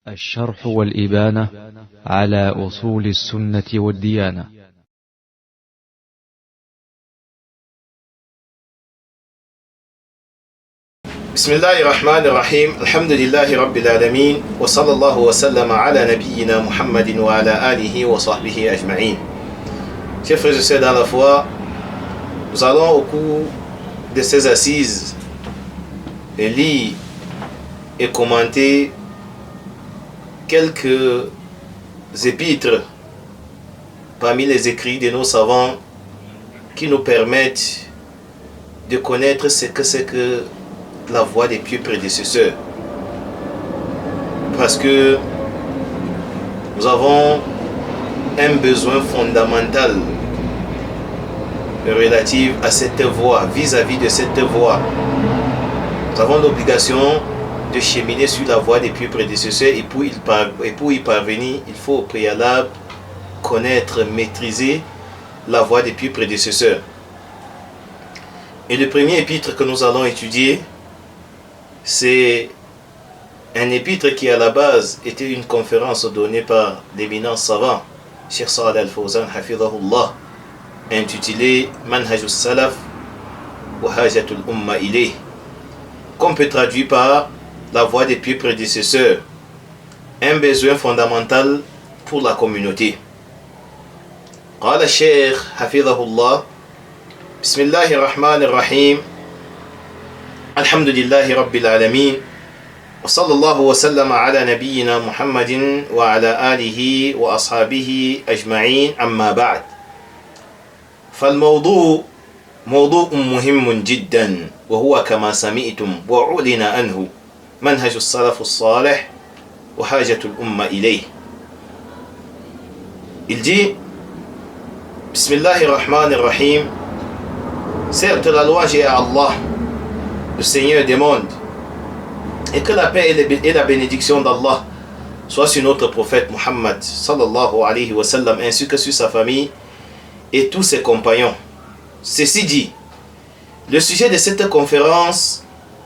الشرح والإبانة على أصول السنة والديانة. بسم الله الرحمن الرحيم. الحمد لله رب العالمين وصلى الله وسلم على نبينا محمد وعلى آله وصحبه أجمعين. Chers frères et sœurs dans la foi, nous allons au cours de ces assises lire et commenter quelques épîtres parmi les écrits de nos savants qui nous permettent de connaître ce que c'est que la voie des pieux prédécesseurs, parce que nous avons un besoin fondamental relatif à cette voie, vis-à-vis de cette voie. Nous avons l'obligation de cheminer sur la voie des pieux prédécesseurs, et pour y parvenir, il faut au préalable connaître, maîtriser la voie des pieux prédécesseurs. Et le premier épître que nous allons étudier, c'est un épître qui à la base était une conférence donnée par l'éminent savant Cheikh Salih Al-Fawzan hafidhahullah, intitulé Manhajus Salaf wa Hajatul Umma ilayh, qu'on peut traduire par la voie des pieux prédécesseurs, un besoin fondamental pour la communauté. قال الشيخ حفظه الله بسم الله الرحمن الرحيم الحمد لله رب العالمين وصلى الله وسلم على نبينا محمد وعلى آله وأصحابه أجمعين. أما بعد، فالموضوع موضوع مهم جدا، وهو كما سمعتم وأعلن عنه منهج السلف الصالح وحاجة الأمة إليه. Il dit Bismillahirrahmanirrahim, certes la louange est à Allah, le Seigneur des mondes, et que la paix et la bénédiction d'Allah soient sur notre prophète Muhammad sallallahu alayhi wa sallam, ainsi que sur sa famille et tous ses compagnons. Ceci dit, le sujet de cette conférence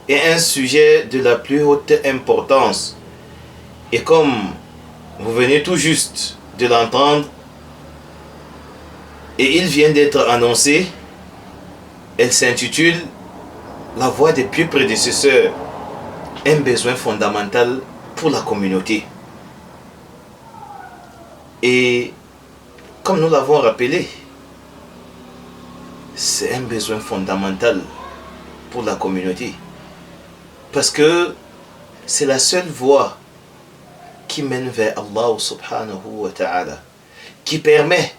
est un sujet de la plus haute importance, et comme vous venez tout juste de l'entendre et il vient d'être annoncé, elle s'intitule La voie des pieux prédécesseurs, un besoin fondamental pour la communauté. Et comme nous l'avons rappelé, c'est un besoin fondamental pour la communauté, parce que c'est la seule voie qui mène vers Allah subhanahu wa ta'ala, qui permet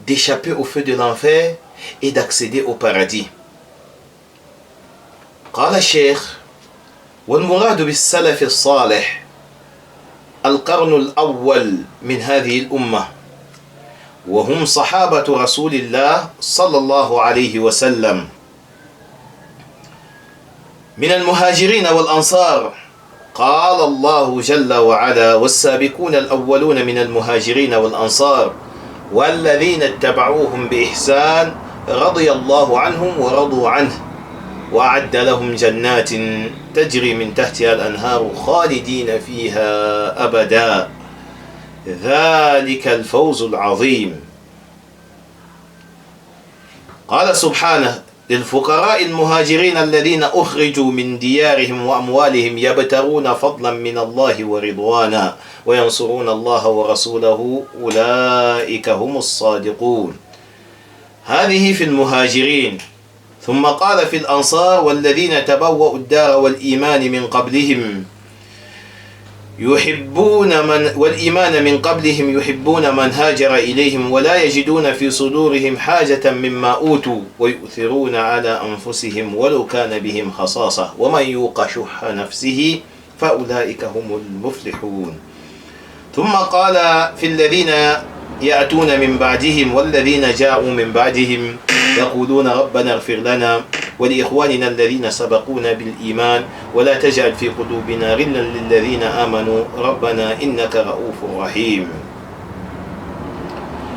d'échapper au feu de l'enfer et d'accéder au paradis. قال الشيخ والمراد بالسلف الصالح القرن الأول من هذه الأمة، وهم صحابة رسول الله صلى الله عليه وسلم من المهاجرين والأنصار. قال الله جل وعلا والسابقون الأولون من المهاجرين والأنصار والذين اتبعوهم بإحسان رضي الله عنهم ورضوا عنه وأعد لهم جنات تجري من تحتها الأنهار خالدين فيها أبدا ذلك الفوز العظيم. قال سبحانه للفقراء المهاجرين الذين أخرجوا من ديارهم وأموالهم يبتغون فضلا من الله ورضوانا وينصرون الله ورسوله أولئك هم الصادقون. هذه في المهاجرين. ثم قال في الأنصار والذين تبوأوا الدار والإيمان من قبلهم يحبون من هاجر إليهم ولا يجدون في صدورهم حاجة مما أوتوا ويؤثرون على أنفسهم ولو كان بهم خصاصة ومن يوق شح نفسه فأولئك هم المفلحون. ثم قال في الذين يأتون من بعدهم والذين جاءوا من بعدهم يقولون ربنا اغفر لنا ولإخواننا الذين سبقونا بالإيمان ولا تجعل في قلوبنا غلا للذين آمنوا ربنا إنك رؤوف رحيم.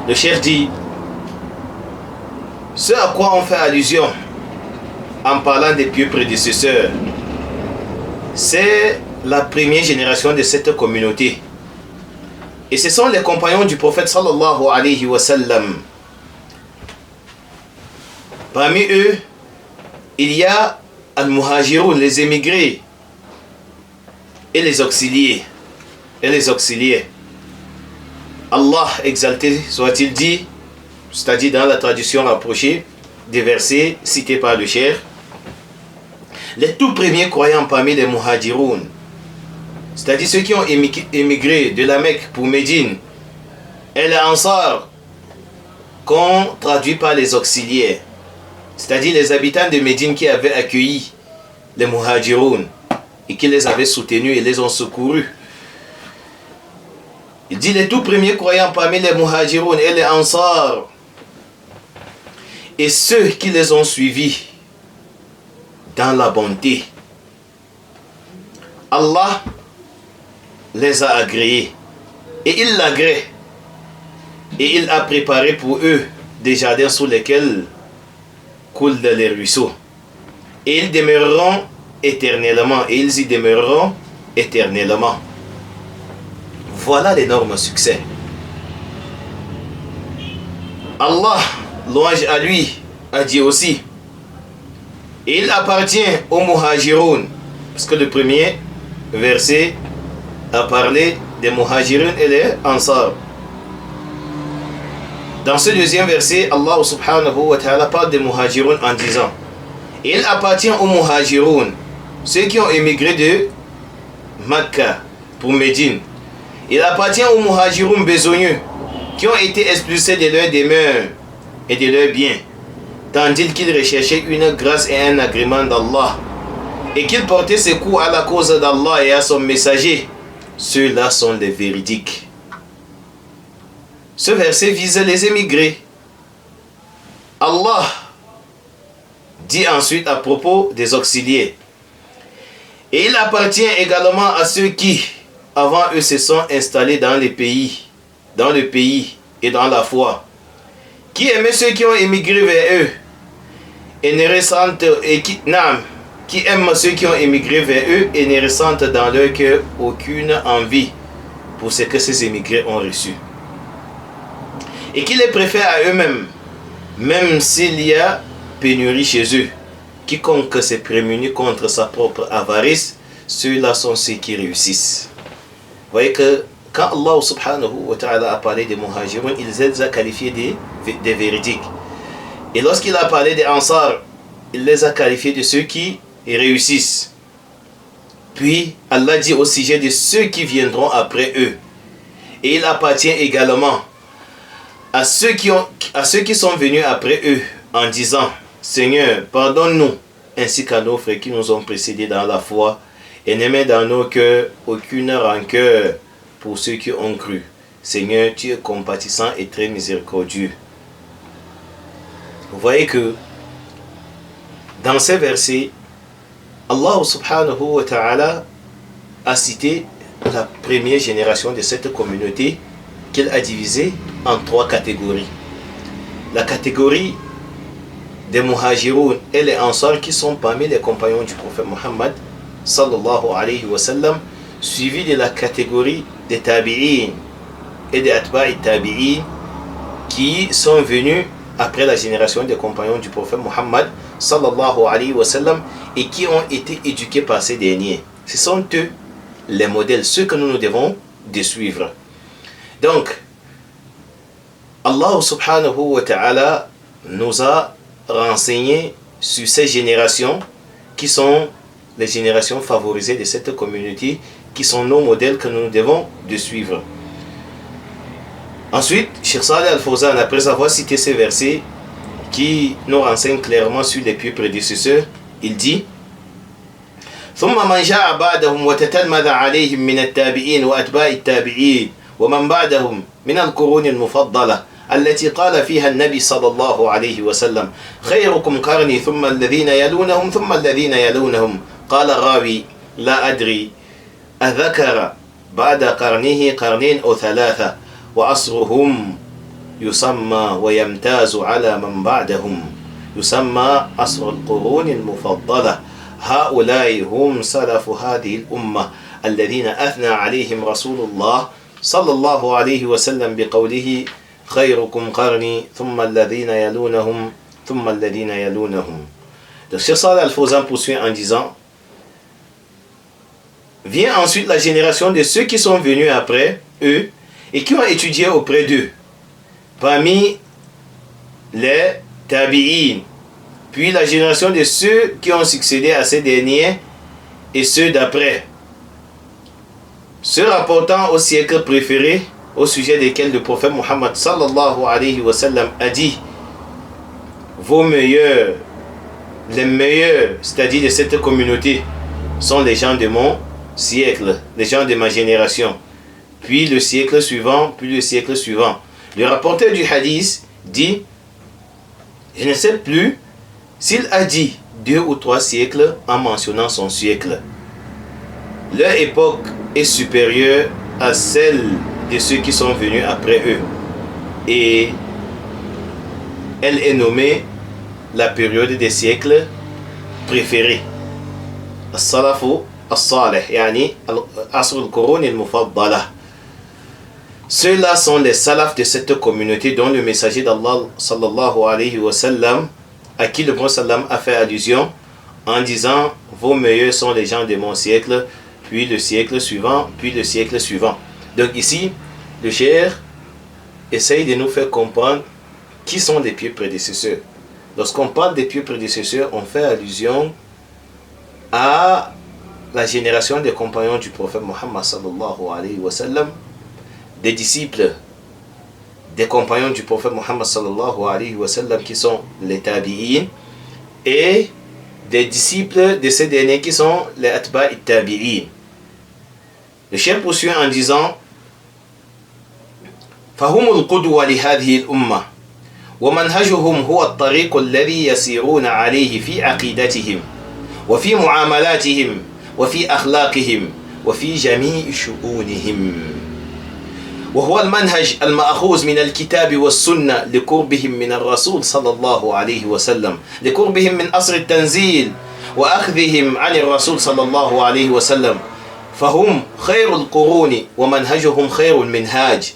Le cheikh dit, ce à quoi on fait allusion en parlant des pieux prédécesseurs, c'est la première génération de cette communauté. Et ce sont les compagnons du prophète sallallahu alayhi wa sallam. Parmi eux, il y a al-muhajiroun, les émigrés, et les auxiliés. Allah exalté soit-il dit, c'est-à-dire dans la tradition rapprochée des versets cités par le cheikh, les tout premiers croyants parmi les muhajiroun, c'est-à-dire ceux qui ont émigré de la Mecque pour Médine, et les ansar, qu'on traduit par les auxiliaires, c'est-à-dire les habitants de Médine qui avaient accueilli les muhajiroun et qui les avaient soutenus et les ont secourus. Il dit les tout premiers croyants parmi les muhajiroun et les ansar, et ceux qui les ont suivis dans la bonté. Allah les a agréés et il l'agrée et il a préparé pour eux des jardins sous lesquels coulent les ruisseaux et ils demeureront éternellement et ils y demeureront éternellement. Voilà l'énorme succès. Allah, louange à lui, a dit aussi, et il appartient aux muhajiroun, parce que le premier verset a parlé des muhajiroun et les ansar. Dans ce deuxième verset, Allah subhanahu wa ta'ala parle des muhajiroun en disant, il appartient aux muhajiroun, ceux qui ont émigré de Makkah pour Médine. Il appartient aux muhajiroun besogneux qui ont été expulsés de leurs demeures et de leurs biens, tandis qu'ils recherchaient une grâce et un agrément d'Allah, et qu'ils portaient secours à la cause d'Allah et à son messager. Ceux-là sont les véridiques. Ce verset vise les émigrés. Allah dit ensuite à propos des auxiliaires, et il appartient également à ceux qui, avant eux, se sont installés dans le pays et dans la foi, qui aimaient ceux qui ont émigré vers eux et ne ressentent qui aiment ceux qui ont émigré vers eux et ne ressentent dans leur cœur aucune envie pour ce que ces émigrés ont reçu, et qui les préfèrent à eux-mêmes, même s'il y a pénurie chez eux. Quiconque s'est prémuni contre sa propre avarice, ceux-là sont ceux qui réussissent. Vous voyez que quand Allah subhanahu wa ta'ala a parlé des muhajiroun, il les a qualifiés des véridiques. Et lorsqu'il a parlé des ansar, il les a qualifiés de ceux qui réussissent. Puis Allah dit au sujet de ceux qui viendront après eux. Et il appartient également à ceux qui sont venus après eux en disant, Seigneur, pardonne-nous, ainsi qu'à nos frères qui nous ont précédés dans la foi, et ne mets dans nos cœurs aucune rancœur pour ceux qui ont cru. Seigneur, tu es compatissant et très miséricordieux. Vous voyez que dans ces versets, Allah subhanahu wa ta'ala a cité la première génération de cette communauté qu'il a divisée en 3 catégories. La catégorie des muhajiroun et les ansar qui sont parmi les compagnons du prophète Muhammad sallallahu alayhi wa sallam, suivi de la catégorie des tabi'in et des atba'i tabi'in qui sont venus après la génération des compagnons du prophète Muhammad sallallahu alayhi wa sallam et qui ont été éduqués par ces derniers. Ce sont eux les modèles, ceux que nous devons de suivre. Donc, Allah subhanahu wa ta'ala nous a renseigné sur ces générations qui sont les générations favorisées de cette communauté, qui sont nos modèles que nous devons de suivre. Ensuite, Cheikh Saleh Al-Fawzan, après avoir cité ces versets qui nous renseignent clairement sur les pieux prédécesseurs, il dit ثم من جاء بعدهم وتتلمذ عليهم من التابعين وأتباع التابعين ومن بعدهم من القرون المفضلة التي قال فيها النبي صلى الله عليه وسلم خيركم قرني ثم الذين يلونهم ثم الذين يلونهم قال الراوي لا أدري أذكر بعد قرنه قرنين أو 3 وعصرهم يسمى ويمتاز على من بعدهم يسمى عصر القرون المفضلة هؤلاء هم سلف هذه الأمة الذين أثنى عليهم رسول الله صلى الله عليه وسلم بقوله خيركم قرني ثم الذين يلونهم ثم الذين يلونهم. Donc Cheikh Salih Al Fawzan poursuit en disant: vient ensuite la génération de ceux qui sont venus après eux et qui ont étudié auprès d'eux, parmi les tabi'in, puis la génération de ceux qui ont succédé à ces derniers et ceux d'après, se rapportant au siècle préféré, au sujet desquels le prophète Muhammad sallallahu alayhi wa sallam a dit: vos meilleurs, les meilleurs, c'est-à-dire de cette communauté, sont les gens de mon siècle, les gens de ma génération, puis le siècle suivant, puis le siècle suivant. Le rapporteur du hadith dit, je ne sais plus s'il a dit 2 ou 3 siècles en mentionnant son siècle. Leur époque est supérieure à celle de ceux qui sont venus après eux, et elle est nommée la période des siècles préférés. As-salafu as-salih, yani asr al-qurun al-mufaddala. Ceux-là sont les salafs de cette communauté dont le messager d'Allah sallallahu alayhi wa sallam, à qui le prophète sallam a fait allusion en disant: vos meilleurs sont les gens de mon siècle, puis le siècle suivant, puis le siècle suivant. Donc ici, le cheikh essaye de nous faire comprendre qui sont les pieux prédécesseurs. Lorsqu'on parle des pieux prédécesseurs, on fait allusion à la génération des compagnons du prophète Muhammad sallallahu alayhi wa sallam, des disciples des compagnons du prophète Muhammad sallallahu alayhi wa sallam qui sont les tabi'in, et des disciples de ces derniers qui sont les atba'i tabi'in. Le cheikh poursuit en disant: فهم القدوة لهذه الأمة ومنهجهم هو الطريق الذي يسيرون عليه في عقيدتهم وفي معاملاتهم وفي أخلاقهم وفي جميع شؤونهم، وهو المنهج المأخوذ من الكتاب والسنة لقربهم من الرسول صلى الله عليه وسلم، لقربهم من أصل التنزيل وأخذهم عن الرسول صلى الله عليه وسلم، فهم خير القرون ومنهجهم خير المنهاج،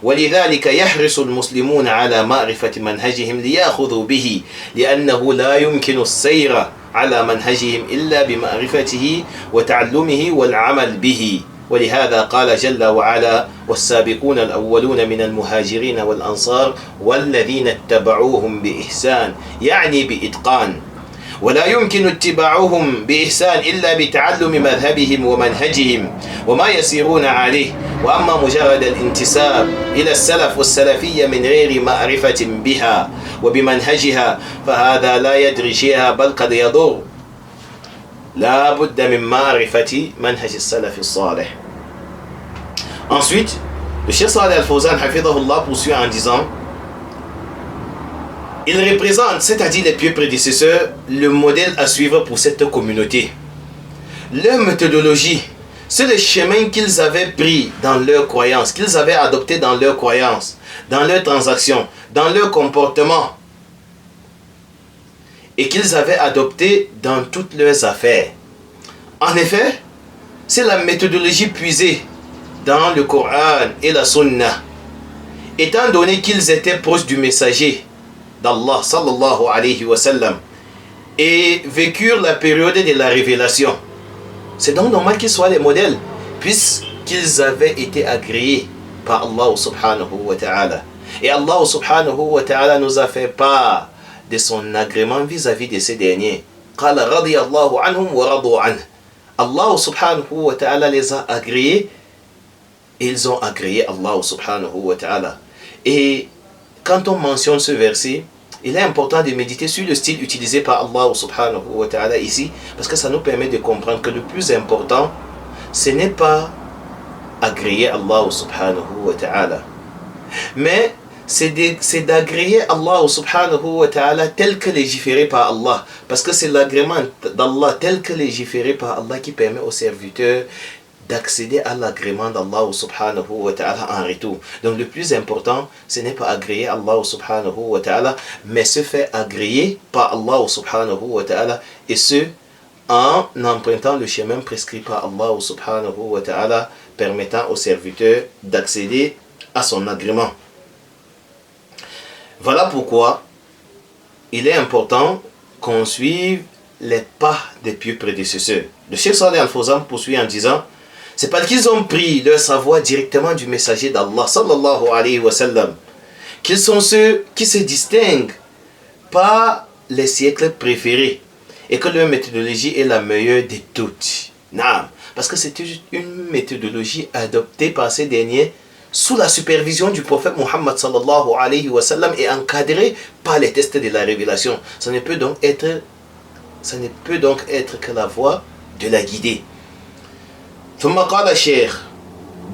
ولذلك يحرص المسلمون على معرفة منهجهم ليأخذوا به، لأنه لا يمكن السير على منهجهم إلا بمعرفته وتعلمه والعمل به. ولهذا قال جل وعلا: والسابقون الأولون من المهاجرين والأنصار والذين اتبعوهم بإحسان، يعني بإتقان. ولا يمكن اتباعهم بإحسان إلا بتعلم مذهبهم ومنهجهم وما يسيرون عليه. وأما مجرد الانتساب إلى السلف والسلفية من غير معرفة بها وبمنهجها فهذا لا يدري شيئا بل قد يضر. لا بد من معرفة منهج السلف الصالح. Ensuite, le Cheikh Salih Al Fawzan hafidhahullah poursuit en disant: il représente, c'est-à-dire les pieux prédécesseurs, le modèle à suivre pour cette communauté. Leur méthodologie, c'est le chemin qu'ils avaient pris dans leurs croyances, qu'ils avaient adopté dans leurs croyances, dans leurs transactions, dans leur comportement, et qu'ils avaient adopté dans toutes leurs affaires. En effet, c'est la méthodologie puisée dans le Coran et la Sunna, étant donné qu'ils étaient proches du messager d'Allah sallallahu alayhi wa sallam et vécurent la période de la révélation. C'est donc normal qu'ils soient les modèles, puisqu'ils avaient été agréés par Allah subhanahu wa ta'ala. Et Allah subhanahu wa ta'ala nous a fait part de son agrément vis-à-vis de ces derniers. قال رضي الله عنهم ورضوا عنه. Allah subhanahu wa ta'ala les a agréés et ils ont agréé Allah subhanahu wa ta'ala. Et quand on mentionne ce verset, il est important de méditer sur le style utilisé par Allah subhanahu wa ta'ala ici, parce que ça nous permet de comprendre que le plus important, ce n'est pas agréer Allah subhanahu wa ta'ala, mais c'est d'agréer Allah subhanahu wa ta'ala tel que légiféré par Allah, parce que c'est l'agrément d'Allah tel que légiféré par Allah qui permet aux serviteurs d'accéder à l'agrément d'Allah subhanahu wa ta'ala en retour. Donc le plus important, ce n'est pas agréer Allah subhanahu wa ta'ala, mais se faire agréer par Allah subhanahu wa ta'ala, et ce, en empruntant le chemin prescrit par Allah subhanahu wa ta'ala, permettant aux serviteurs d'accéder à son agrément. Voilà pourquoi il est important qu'on suive les pas des pieux prédécesseurs. Le Cheikh Saleh Al-Fawzan poursuit en disant: c'est parce qu'ils ont pris leur savoir directement du messager d'Allah sallallahu alayhi wa sallam qu'ils sont ceux qui se distinguent par les siècles préférés et que leur méthodologie est la meilleure de toutes. Non, parce que c'est une méthodologie adoptée par ces derniers sous la supervision du prophète Muhammad sallallahu alayhi wa sallam et encadrée par les tests de la révélation. Ça ne peut donc être que la voie de la guidée.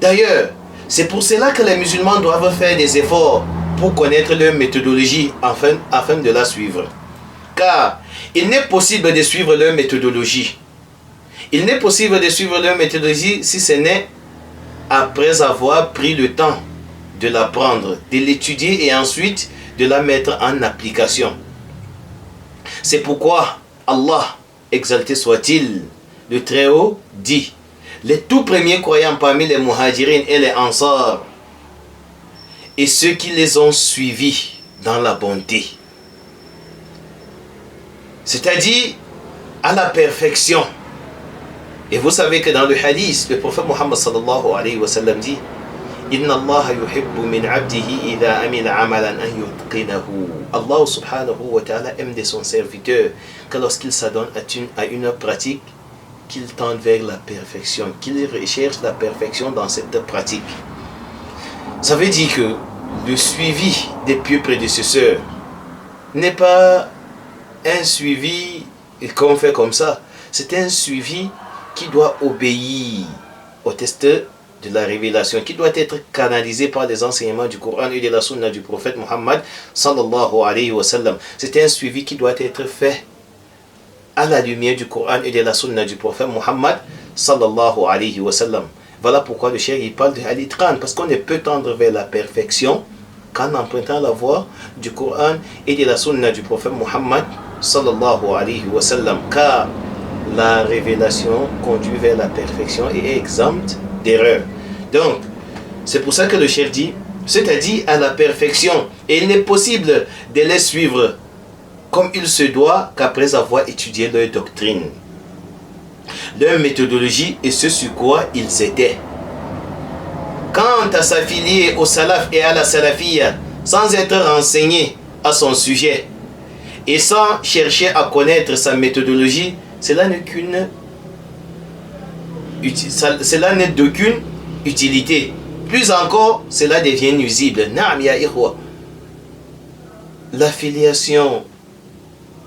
D'ailleurs, c'est pour cela que les musulmans doivent faire des efforts pour connaître leur méthodologie afin de la suivre. Car il n'est possible de suivre leur méthodologie. Il n'est possible de suivre leur méthodologie si ce n'est après avoir pris le temps de l'apprendre, de l'étudier et ensuite de la mettre en application. C'est pourquoi Allah, exalté soit-il, le Très-Haut, dit: les tout premiers croyants parmi les muhajirines et les ansar, et ceux qui les ont suivis dans la bonté. C'est-à-dire à la perfection. Et vous savez que dans le hadith, le prophète Muhammad sallallahu alayhi wa sallam dit: Inna Allah yuhibbu min abdihi idha amila amalan an yutqinahu. Allah subhanahu wa ta'ala aime de son serviteur que lorsqu'il s'adonne à une pratique, qu'il tende vers la perfection, qu'il recherche la perfection dans cette pratique. Ça veut dire que le suivi des pieux prédécesseurs n'est pas un suivi qu'on fait comme ça. C'est un suivi qui doit obéir au test de la révélation, qui doit être canalisé par les enseignements du Coran et de la Sunna du prophète Muhammad sallallahu alayhi wa sallam. C'est un suivi qui doit être fait à la lumière du Coran et de la Sunna du prophète Muhammad sallallahu alayhi wa sallam. Voilà pourquoi le cheikh il parle de al-itqan, parce qu'on ne peut tendre vers la perfection qu'en empruntant la voie du Coran et de la Sunna du prophète Muhammad sallallahu alayhi wa sallam, car la révélation conduit vers la perfection et est exempte d'erreur. Donc, c'est pour ça que le cheikh dit, c'est-à-dire à la perfection. Et il n'est possible de les suivre comme il se doit qu'après avoir étudié leur doctrine, leur méthodologie et ce sur quoi ils étaient. Quant à s'affilier au salaf et à la salafiyya sans être renseigné à son sujet et sans chercher à connaître sa méthodologie, cela n'est d'aucune utilité. Plus encore, cela devient nuisible. Naam ya ikhwa. L'affiliation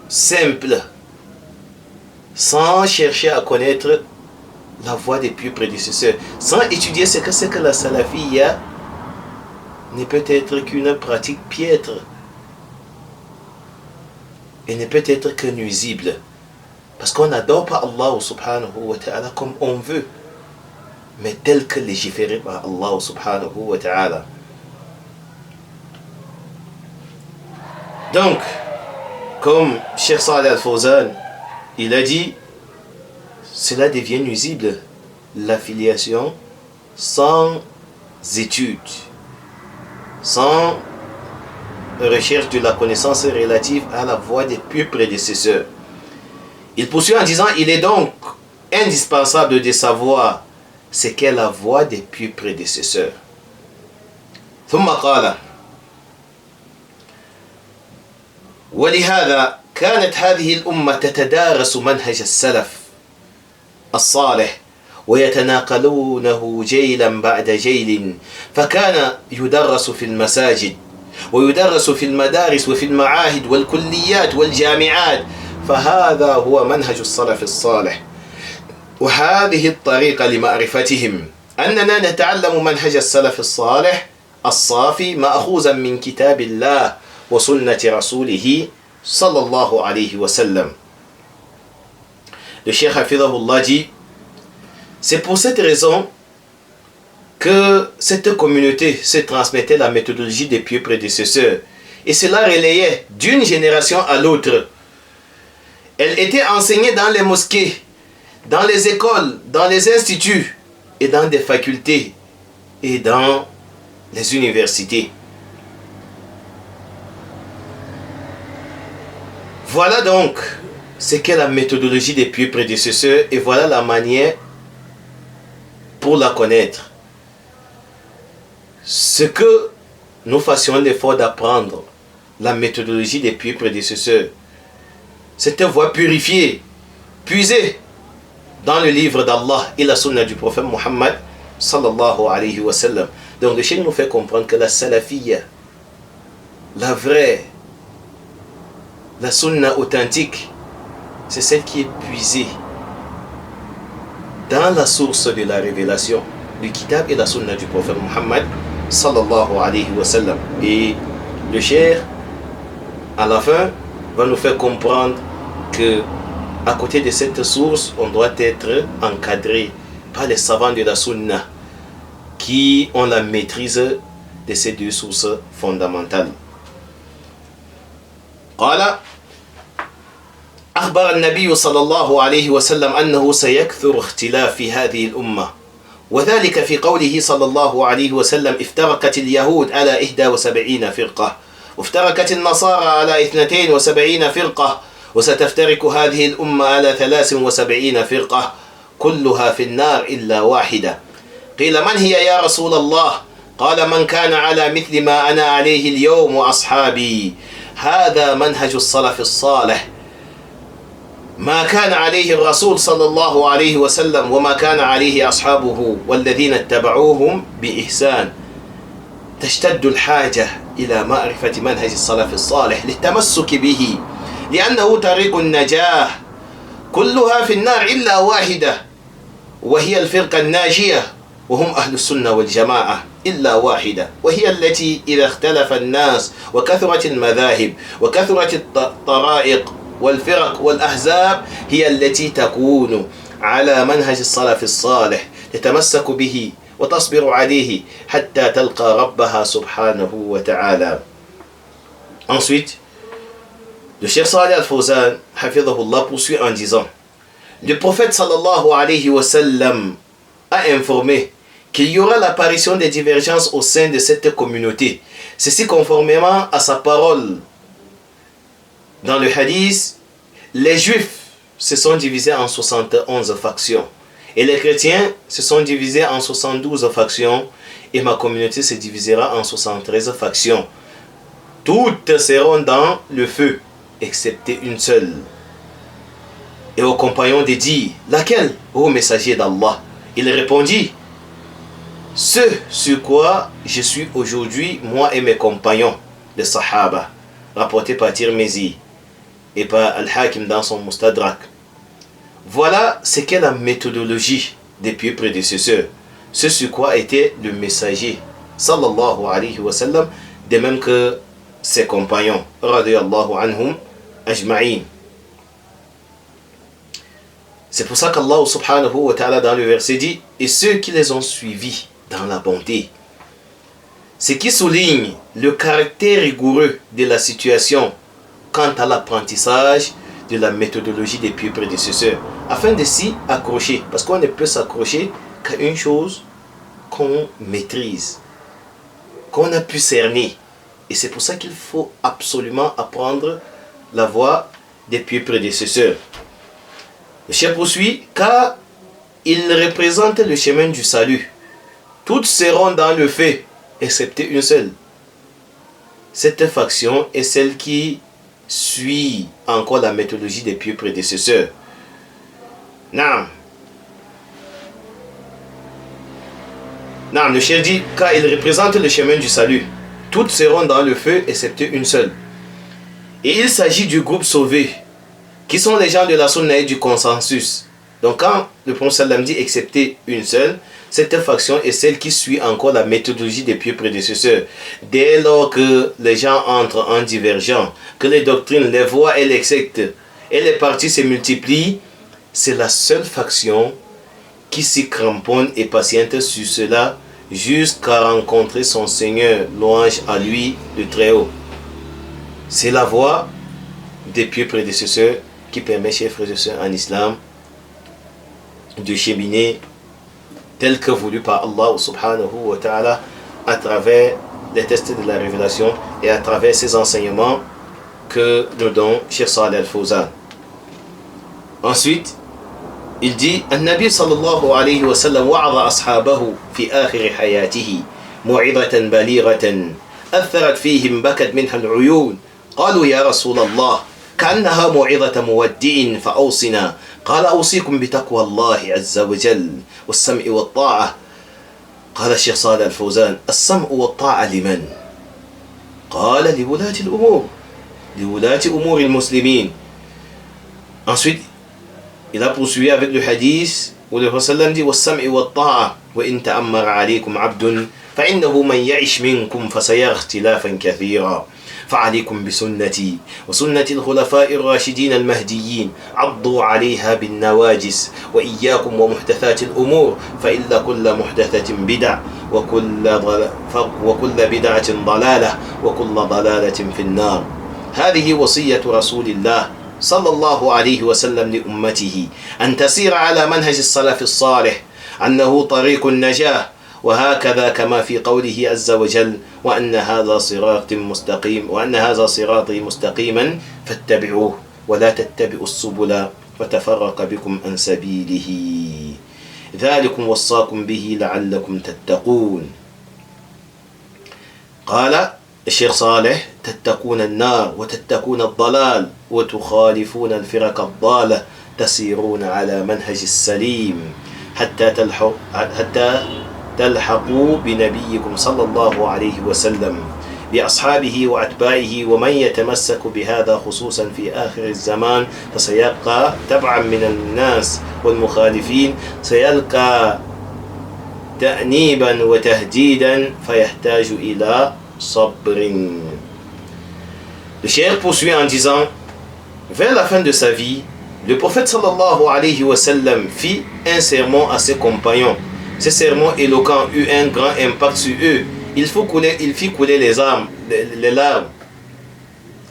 simple, sans chercher à connaître la voie des pieux prédécesseurs, sans étudier ce que c'est que la salafiyya, ne peut être qu'une pratique piètre et ne peut être que nuisible. Parce qu'on n'adore pas Allah subhanahu wa ta'ala comme on veut, mais tel que légiféré par Allah subhanahu wa ta'ala. Donc, comme Cheikh Saleh Al-Fawzan, il a dit, cela devient nuisible, l'affiliation sans étude, sans recherche de la connaissance relative à la voie des pieux prédécesseurs. Il poursuit en disant, il est donc indispensable de savoir ce qu'est la voie des pieux prédécesseurs. ثم قال: ولهذا كانت هذه الأمة تتدارس منهج السلف الصالح ويتناقلونه جيلا بعد جيل، فكان يدرس في المساجد ويدرس في المدارس وفي المعاهد والكليات والجامعات، فهذا هو منهج السلف الصالح. وهذه الطريقة لمعرفتهم أننا نتعلم منهج السلف الصالح الصافي مأخوذا من كتاب الله وسنة رسوله صلى الله عليه وسلم. Le Cheikh Hafidhahullah dit, c'est pour cette raison que cette communauté se transmettait la méthodologie des pieux prédécesseurs et cela relayait d'une génération à l'autre. Elle était enseignée dans les mosquées, dans les écoles, dans les instituts et dans des facultés et dans les universités. Voilà donc ce qu'est la méthodologie des pieux prédécesseurs et voilà la manière pour la connaître. Ce que nous fassions l'effort d'apprendre, la méthodologie des pieux prédécesseurs, cette voie purifiée, puisée dans le livre d'Allah et la sunna du prophète Muhammad sallallahu alayhi wa sallam. Donc le cheikh nous fait comprendre que la salafiyya, la vraie, la sunna authentique, c'est celle qui est puisée dans la source de la révélation, du kitab et la sunna du prophète Muhammad sallallahu alayhi wa sallam. Et le cheikh, à la fin, va nous faire comprendre que à côté de cette source, on doit être encadré par les savants de la sunna qui ont la maîtrise de ces deux sources fondamentales. قال أخبر النبي صلى الله عليه وسلم أنه سيكثر اختلاف في هذه الأمة وذلك في قوله صلى الله عليه وسلم افترقت اليهود على 71 فرقة وافترقت النصارى على 72 فرقة وستفترق هذه الأمة على 73 فرقة كلها في النار إلا واحدة. قيل من هي يا رسول الله؟ قال من كان على مثل ما أنا عليه اليوم وأصحابي. هذا منهج السلف الصالح، ما كان عليه الرسول صلى الله عليه وسلم وما كان عليه أصحابه والذين اتبعوهم بإحسان. تشتد الحاجة إلى معرفة منهج السلف الصالح للتمسك به لأنه طريق النجاة كلها في النار إلا واحدة وهي الفرقة الناجية وهم أهل السنة والجماعة إلا واحدة وهي التي إذا اختلف الناس وكثرت المذاهب وكثرت الطرائق والفرق والأحزاب هي التي تكون على منهج السلف الصالح تتمسك به وتصبر عليه حتى تلقى ربها سبحانه وتعالى. Ensuite, le Cheikh Salih Al-Fawzan, hafidhahullah, poursuit en disant: le prophète sallallahu alayhi wa sallam a informé qu'il y aura l'apparition des divergences au sein de cette communauté. Ceci conformément à sa parole. Dans le hadith, les juifs se sont divisés en 71 factions et les chrétiens se sont divisés en 72 factions et ma communauté se divisera en 73 factions. Toutes seront dans le feu, excepté une seule. Et aux compagnons de dire: laquelle, ô messager d'Allah? Il répondit: ce sur quoi je suis aujourd'hui, moi et mes compagnons, les Sahaba, rapporté par Tirmizi et par Al-Hakim dans son Mustadrak. Voilà ce qu'est la méthodologie des pieux prédécesseurs, ce sur quoi était le messager sallallahu alayhi wa sallam, de même que ses compagnons radiyallahu anhum ajma'in. C'est pour ça qu'Allah subhanahu wa ta'ala dans le verset dit: et ceux qui les ont suivis dans la bonté. Ce qui souligne le caractère rigoureux de la situation quant à l'apprentissage de la méthodologie des pieux prédécesseurs, afin de s'y accrocher, parce qu'on ne peut s'accrocher qu'à une chose qu'on maîtrise, qu'on a pu cerner. Et c'est pour ça qu'il faut absolument apprendre la voie des pieux prédécesseurs. Le cheikh poursuit: car il représente le chemin du salut. Toutes seront dans le feu, excepté une seule. Cette faction est celle qui suit encore la méthodologie des pieux prédécesseurs. Non, le cheikh dit: car il représente le chemin du salut. Toutes seront dans le feu, excepté une seule. Et il s'agit du groupe sauvé, qui sont les gens de la sunna et du consensus. Donc quand le prophète sallam dit excepté une seule, cette faction est celle qui suit encore la méthodologie des pieux prédécesseurs. Dès lors que les gens entrent en divergent, que les doctrines, les voies et les sectes et les partis se multiplient, c'est la seule faction qui s'y cramponne et patiente sur cela jusqu'à rencontrer son Seigneur, louange à lui de très haut. C'est la voie des pieux prédécesseurs qui permet, chers frères et sœurs, en islam, de cheminer tel que voulu par Allah subhanahu wa ta'ala à travers les tests de la révélation et à travers ces enseignements que nous donne Cheikh Salih Al-Fawzan. Ensuite, il dit النبي صلى الله عليه وسلم وعظ أصحابه في آخر حياته موعظة بليغة أثرت فيهم بكت منها العيون قالوا يا رسول الله كأنها موعظة مودع فأوصنا قال أوصيكم بتقوى الله عز وجل والسمع والطاعة قال الشيخ صالح الفوزان السمع والطاعة لمن؟ قال لولاة أمور المسلمين. Ensuite, il a poursuivi avec le hadith où le Prophète dit والسمع والطاعة وإن تأمر عليكم عبد فإنه من يعش منكم فسيرى اختلافا كثيرا فعليكم بسنتي وسنة الخلفاء الراشدين المهديين عضوا عليها بالنواجس وإياكم ومحدثات الأمور فإن كل محدثة بدع وكل بدعة ضلالة وكل ضلالة في النار. هذه وصية رسول الله صلى الله عليه وسلم لأمته أن تسير على منهج السلف الصالح أنه طريق النجاة وهكذا كما في قوله عز وجل وأن هذا صراطي مستقيما فاتبعوه ولا تتبعوا السبل فتفرق بكم عن سبيله ذلكم وصاكم به لعلكم تتقون. قال الشيخ صالح تتقون النار وتتقون الضلال وتخالفون الفرق الضالة تسيرون على منهج السليم حتى تلحقوا بنبيكم صلى الله عليه وسلم بأصحابه وأتباعه ومن يتمسك بهذا خصوصا في آخر الزمان فسيلقى تبعا من الناس والمخالفين سيلقى تأنيبا وتهديدا فيحتاج إلى صبر. Le cheikh poursuit en disant vers la fin de sa vie, le prophète sallallahu alayhi wa sallam fit un sermon à ses compagnons. Ce sermon éloquent eut un grand impact sur eux. Il fit couler les larmes.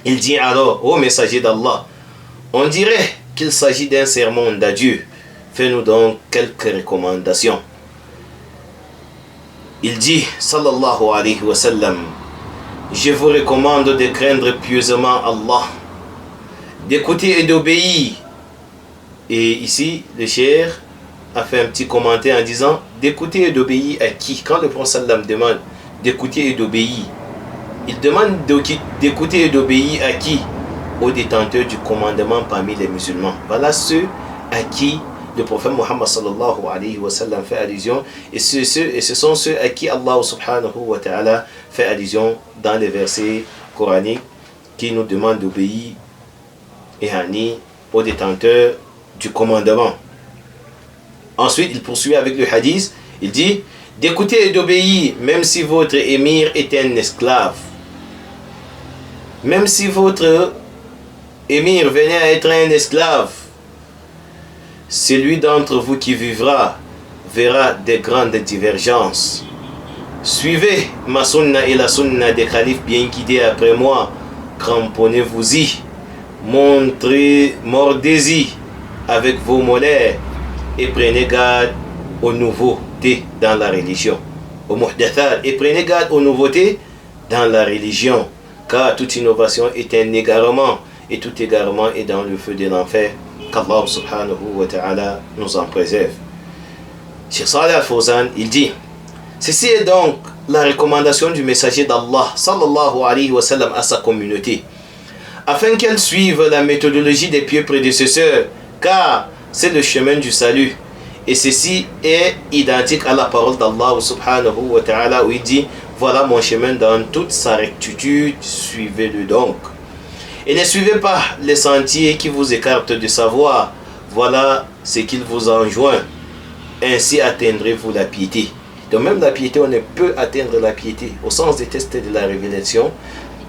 Il dit alors, ô messager d'Allah, on dirait qu'il s'agit d'un sermon d'adieu. Fais-nous donc quelques recommandations. Il dit, sallallahu alayhi wa sallam, je vous recommande de craindre pieusement Allah, d'écouter et d'obéir. Et ici, le cheikh a fait un petit commentaire en disant d'écouter et d'obéir à qui? Quand le prophète sallam demande d'écouter et d'obéir, il demande d'écouter et d'obéir à qui? Aux détenteurs du commandement parmi les musulmans. Voilà ceux à qui le prophète Muhammad sallallahu alayhi wa sallam fait allusion, et ce sont ceux à qui Allah subhanahu wa ta'ala fait allusion dans les versets coraniques qui nous demandent d'obéir et aux détenteurs du commandement. Ensuite, il poursuit avec le hadith, il dit d'écouter et d'obéir même si votre émir est un esclave. Même si votre émir venait à être un esclave, celui d'entre vous qui vivra verra des grandes divergences. Suivez ma sunna et la sunna des khalifes bien guidés après moi. Cramponnez-vous-y, mordez-y avec vos molaires et prenez garde aux nouveautés dans la religion. Aux muhdathat, et prenez garde aux nouveautés dans la religion, car toute innovation est un égarement et tout égarement est dans le feu de l'enfer. Qu'Allah subhanahu wa ta'ala nous en préserve. Cheikh Salih Al-Fawzan, il dit, ceci est donc la recommandation du messager d'Allah sallallahu alayhi wa sallam à sa communauté, afin qu'elle suive la méthodologie des pieux prédécesseurs, car c'est le chemin du salut. Et ceci est identique à la parole d'Allah subhanahu wa ta'ala où il dit, voilà mon chemin dans toute sa rectitude, suivez-le donc. Et ne suivez pas les sentiers qui vous écartent de savoir. Voilà ce qu'il vous enjoint. Ainsi atteindrez-vous la piété. Donc même la piété, on ne peut atteindre la piété au sens des tests de la révélation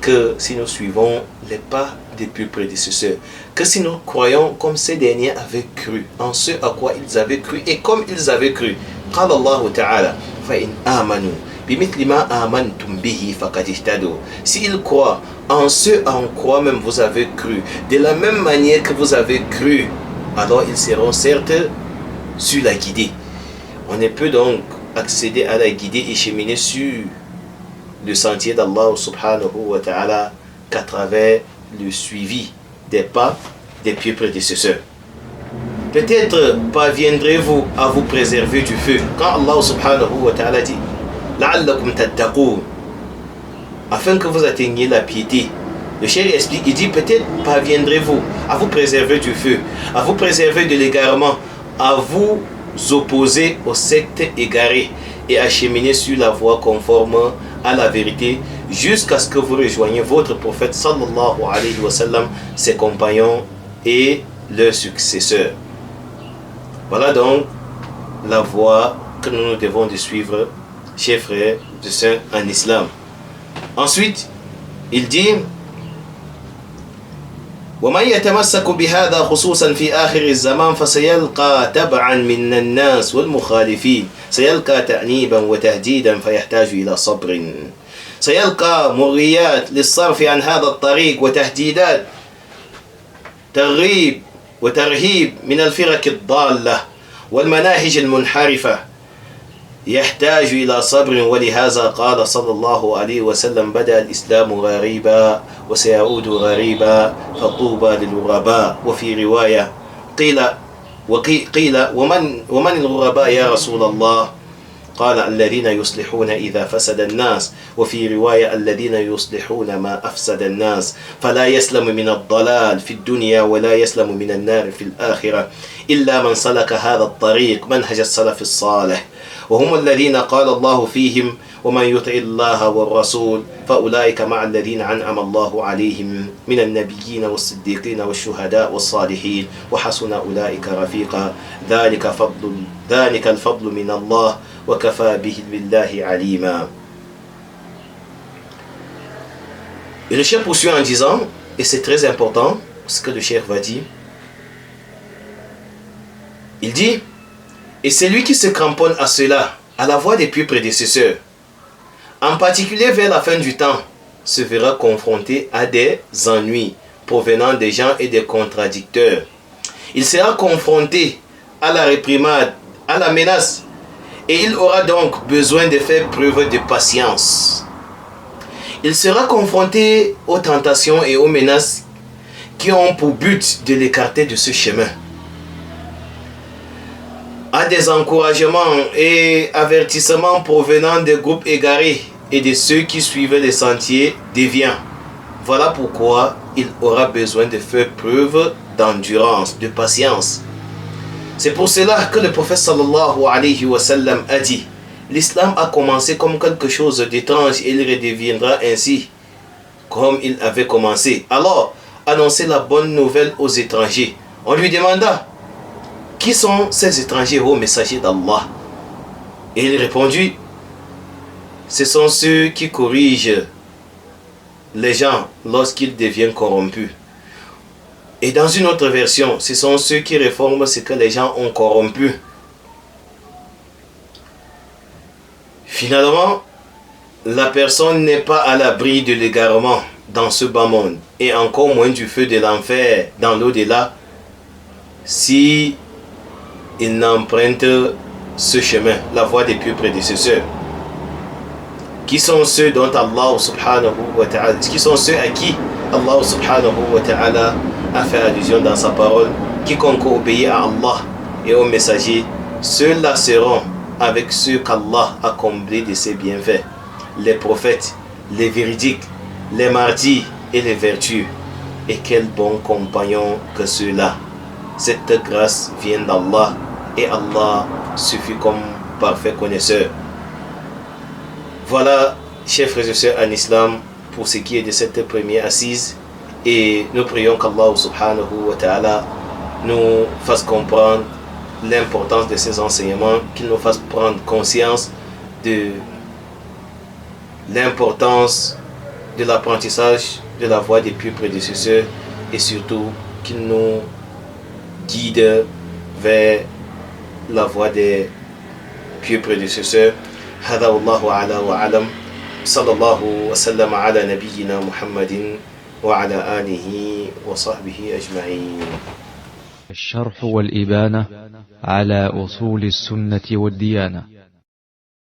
que si nous suivons les pas des plus prédécesseurs. Que si nous croyons comme ces derniers avaient cru, en ce à quoi ils avaient cru et comme ils avaient cru. قال الله تعالى فإن آمنوا S'ils croient en ce en quoi même vous avez cru, de la même manière que vous avez cru, alors ils seront certes sur la guidée. On ne peut donc accéder à la guidée et cheminer sur le sentier d'Allah subhanahu wa ta'ala qu'à travers le suivi des pas des pieux prédécesseurs. Peut-être parviendrez-vous à vous préserver du feu quand Allah subhanahu wa ta'ala dit la'allakum tattaqoun, afin que vous atteigniez la piété. Le cheikh explique, il dit peut-être parviendrez-vous à vous préserver du feu, à vous préserver de l'égarement, à vous opposer aux sectes égarées et à cheminer sur la voie conforme à la vérité jusqu'à ce que vous rejoigniez votre prophète sallallahu alayhi wa sallam, ses compagnons et leurs successeurs. Voilà donc la voie que nous devons de suivre, chers frères de sœurs en islam. Ensuite, il dit ومن يتمسك بهذا خصوصا في آخر الزمان فسيلقى تبعا من الناس والمخالفين، سيلقى تأنيبا وتهديدا فيحتاج إلى صبر، سيلقى مغريات للصرف عن هذا الطريق وتهديدات ترغيب وترهيب من الفرق الضالة والمناهج المنحرفة، يحتاج إلى صبر. ولهذا قال صلى الله عليه وسلم بدأ الإسلام غريبا وسيعود غريبا فطوبى للغرباء. وفي رواية قيل ومن الغرباء يا رسول الله؟ قال الذين يصلحون إذا فسد الناس. وفي رواية الذين يصلحون ما أفسد الناس. فلا يسلم من الضلال في الدنيا ولا يسلم من النار في الآخرة إلا من سلك هذا الطريق منهج السلف الصالح، وهم الذين قال الله فيهم ومن يطع الله والرسول فأولئك مع الذين أنعم الله عليهم من النبيين والصديقين والشهداء والصالحين وحسن أولئك رفيقا ذلك الفضل من الله وكفى بالله عليما. Et le cheikh poursuit en disant, et c'est très important ce que le cheikh va dire, il dit: et celui qui se cramponne à cela, à la voie des pieux prédécesseurs, en particulier vers la fin du temps, se verra confronté à des ennuis provenant des gens et des contradicteurs. Il sera confronté à la réprimande, à la menace, et il aura donc besoin de faire preuve de patience. Il sera confronté aux tentations et aux menaces qui ont pour but de l'écarter de ce chemin, à des encouragements et avertissements provenant des groupes égarés et de ceux qui suivent les sentiers déviants. Voilà pourquoi il aura besoin de faire preuve d'endurance, de patience. C'est pour cela que le prophète sallallahu alayhi wa sallam a dit: l'islam a commencé comme quelque chose d'étrange et il redeviendra ainsi comme il avait commencé. Alors, annoncer la bonne nouvelle aux étrangers. On lui demanda: qui sont ces étrangers, ô messagers d'Allah? Et il répondit: ce sont ceux qui corrigent les gens lorsqu'ils deviennent corrompus. Et dans une autre version, ce sont ceux qui réforment ce que les gens ont corrompu. Finalement, la personne n'est pas à l'abri de l'égarement dans ce bas monde, et encore moins du feu de l'enfer dans l'au-delà, si il n'emprunte ce chemin, la voie des pieux prédécesseurs. Qui sont ceux dont Allah subhanahu wa ta'ala, qui sont ceux à qui Allah subhanahu wa ta'ala a fait allusion dans sa parole: quiconque obéit à Allah et aux messagers, ceux-là seront avec ceux qu'Allah a comblés de ses bienfaits, les prophètes, les véridiques, les martyrs et les vertus. Et quel bon compagnon que ceux-là. Cette grâce vient d'Allah et Allah suffit comme parfait connaisseur. Voilà, chers frères et sœurs en islam, pour ce qui est de cette première assise, et nous prions qu'Allah subhanahu wa ta'ala nous fasse comprendre l'importance de ces enseignements, qu'il nous fasse prendre conscience de l'importance de l'apprentissage de la voie des pieux prédécesseurs, et surtout qu'il nous guide vers la voie des pieux prédécesseurs, هذا والله أعلى وأعلم. صلى الله وسلم على نبينا محمد وعلى آله وصحبه أجمعين. الشرح والإبانة على أصول السنة والديانة.